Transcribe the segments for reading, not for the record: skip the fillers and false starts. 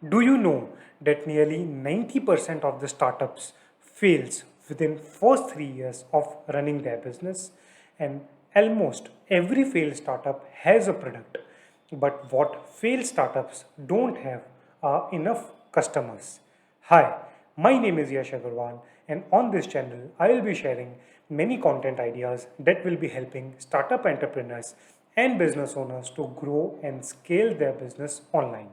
Do you know that nearly 90% of the startups fails within first 3 years of running their business, and almost every failed startup has a product, but what failed startups don't have are enough customers. Hi, my name is Yash Agarwal, and on this channel I will be sharing many content ideas that will be helping startup entrepreneurs and business owners to grow and scale their business online.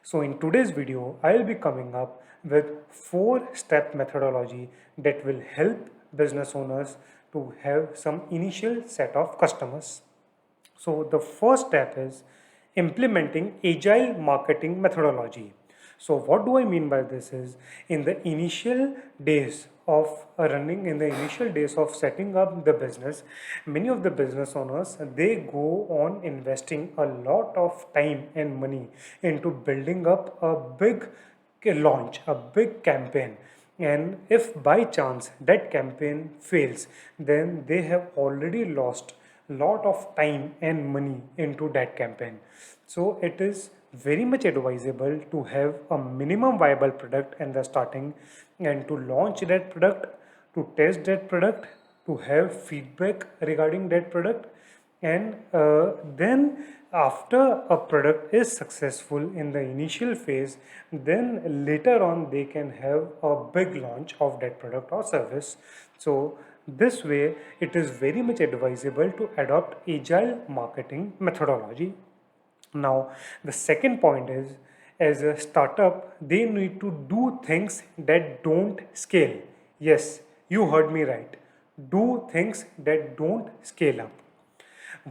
So in today's video, I will be coming up with 4-step methodology that will help business owners to have some initial set of customers. So the first step is implementing agile marketing methodology. So what do I mean by this is in the initial days of running, in the initial days of setting up the business, many of the business owners, they go on investing a lot of time and money into building up a big launch, a big campaign. And if by chance that campaign fails, then they have already lost lot of time and money into that campaign. So it is very much advisable to have a minimum viable product in the starting and to launch that product, to test that product, to have feedback regarding that product, and then after a product is successful in the initial phase, then later on they can have a big launch of that product or service. So this way it is very much advisable to adopt agile marketing methodology. Now the second point is, as a startup they need to do things that don't scale. Yes, you heard me right, do things that don't scale up.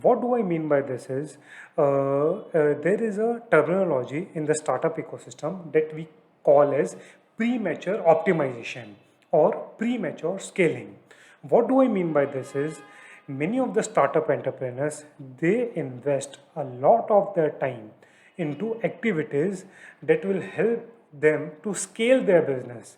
What do I mean by this is there is a terminology in the startup ecosystem that we call as premature optimization or premature scaling. What do I mean by this is many of the startup entrepreneurs, they invest a lot of their time into activities that will help them to scale their business.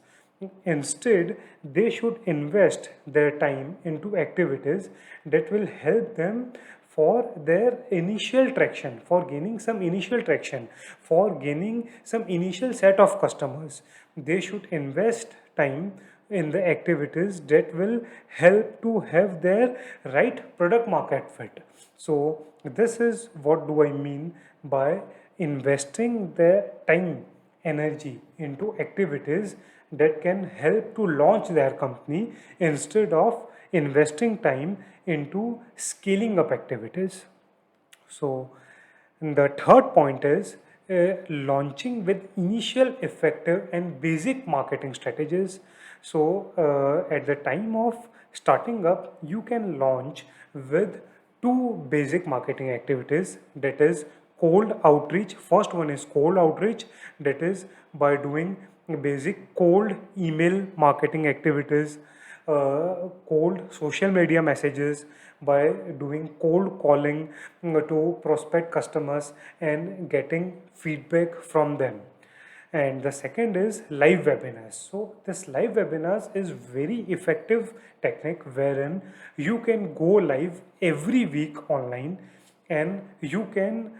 Instead, they should invest their time into activities that will help them for their initial traction, for gaining some initial traction, for gaining some initial set of customers. They should invest time in the activities that will help to have their right product market fit. So this is what do I mean by investing their time, energy into activities that can help to launch their company instead of investing time into scaling up activities. So the third point is launching with initial effective and basic marketing strategies. So at the time of starting up, you can launch with two basic marketing activities, that is cold outreach. First one is cold outreach, that is by doing basic cold email marketing activities, cold social media messages, by doing cold calling to prospect customers and getting feedback from them. And the second is live webinars. So this live webinars is very effective technique wherein you can go live every week online and you can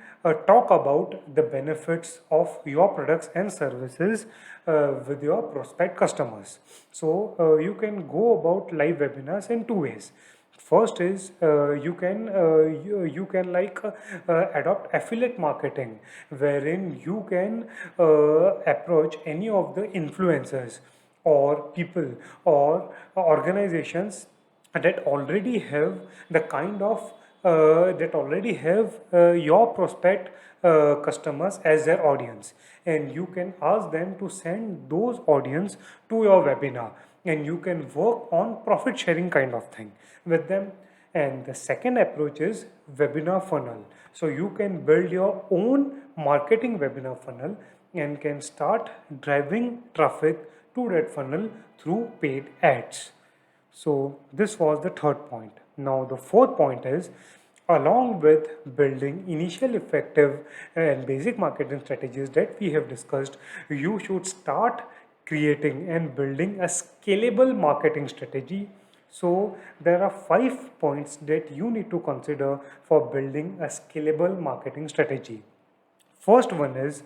talk about the benefits of your products and services with your prospect customers. So you can go about live webinars in two ways. First is you can like adopt affiliate marketing, wherein you can approach any of the influencers or people or organizations that already have the kind of that already have your prospect customers as their audience, and you can ask them to send those audience to your webinar, and you can work on profit sharing kind of thing with them. And the second approach is webinar funnel. So you can build your own marketing webinar funnel and can start driving traffic to that funnel through paid ads. So this was the third point. Now the fourth point is, along with building initial effective and basic marketing strategies that we have discussed, you should start creating and building a scalable marketing strategy. So there are 5 points that you need to consider for building a scalable marketing strategy. First one is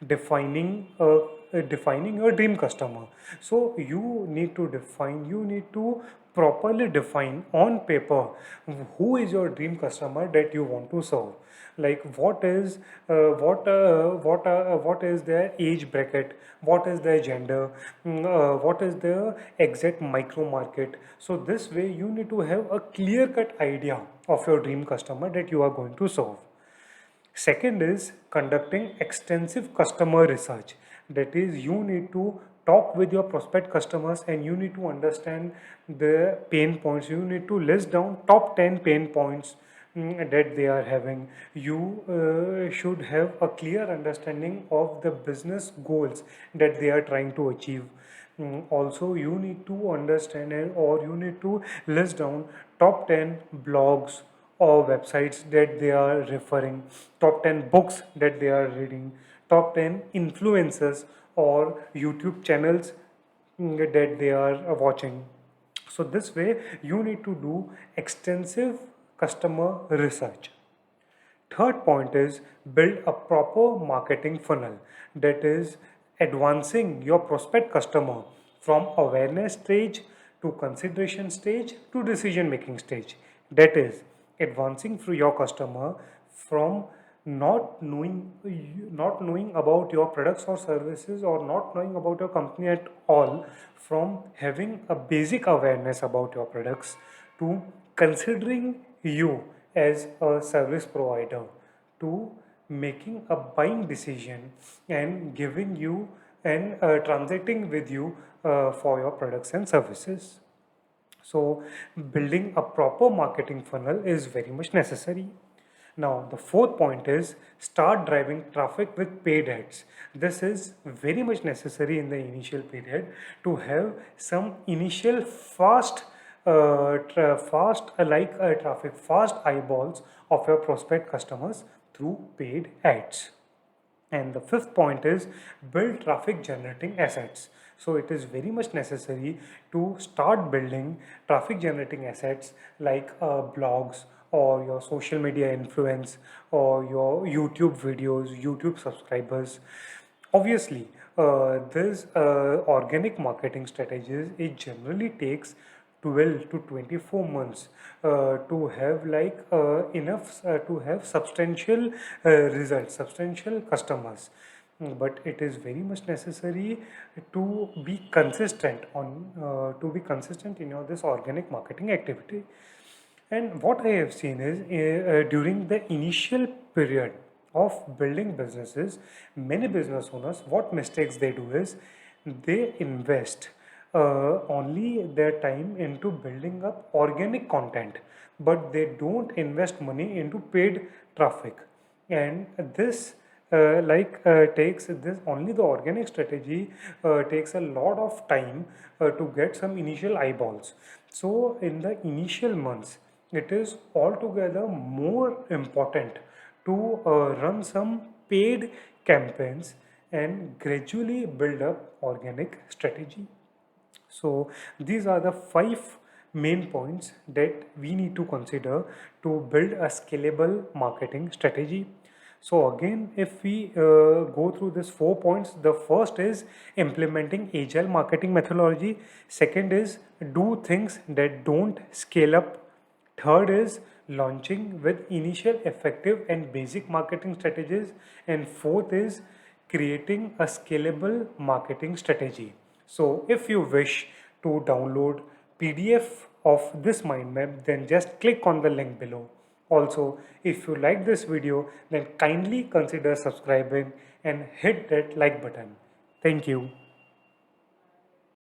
defining your dream customer. So you need to properly define on paper who is your dream customer that you want to serve. Like what is their age bracket, what is their gender, what is their exact micro market. So this way you need to have a clear cut idea of your dream customer that you are going to serve. Second is conducting extensive customer research. That is, you need to talk with your prospect customers and you need to understand the pain points. You need to list down top 10 pain points that they are having. You should have a clear understanding of the business goals that they are trying to achieve. Also, you need to understand or you need to list down top 10 blogs or websites that they are referring, top 10 books that they are reading, top 10 influencers or YouTube channels that they are watching. So, this way, you need to do extensive customer research. Third point is build a proper marketing funnel, that is advancing your prospect customer from awareness stage to consideration stage to decision making stage. That is advancing through your customer from not knowing about your products or services or not knowing about your company at all, from having a basic awareness about your products to considering you as a service provider, to making a buying decision and giving you and transacting with you for your products and services. So, building a proper marketing funnel is very much necessary. Now, the fourth point is start driving traffic with paid ads. This is very much necessary in the initial period to have some initial fast eyeballs of your prospect customers through paid ads. And the fifth point is build traffic generating assets. So it is very much necessary to start building traffic generating assets like blogs or your social media influence or your YouTube videos, YouTube subscribers. Obviously, this organic marketing strategies, it generally takes 12 to 24 months to have enough to have substantial results, substantial customers. But it is very much necessary to be consistent in your this organic marketing activity. And what I have seen is during the initial period of building businesses, many business owners, what mistakes they do is they invest only their time into building up organic content, but they don't invest money into paid traffic. And this takes this only the organic strategy takes a lot of time to get some initial eyeballs. So in the initial months it is altogether more important to run some paid campaigns and gradually build up organic strategy. So these are the five main points that we need to consider to build a scalable marketing strategy. So again, if we go through these 4 points, the first is implementing agile marketing methodology. Second is do things that don't scale up. Third is launching with initial effective and basic marketing strategies. And fourth is creating a scalable marketing strategy. So if you wish to download PDF of this mind map, then just click on the link below. Also, if you like this video, then kindly consider subscribing and hit that like button. Thank you.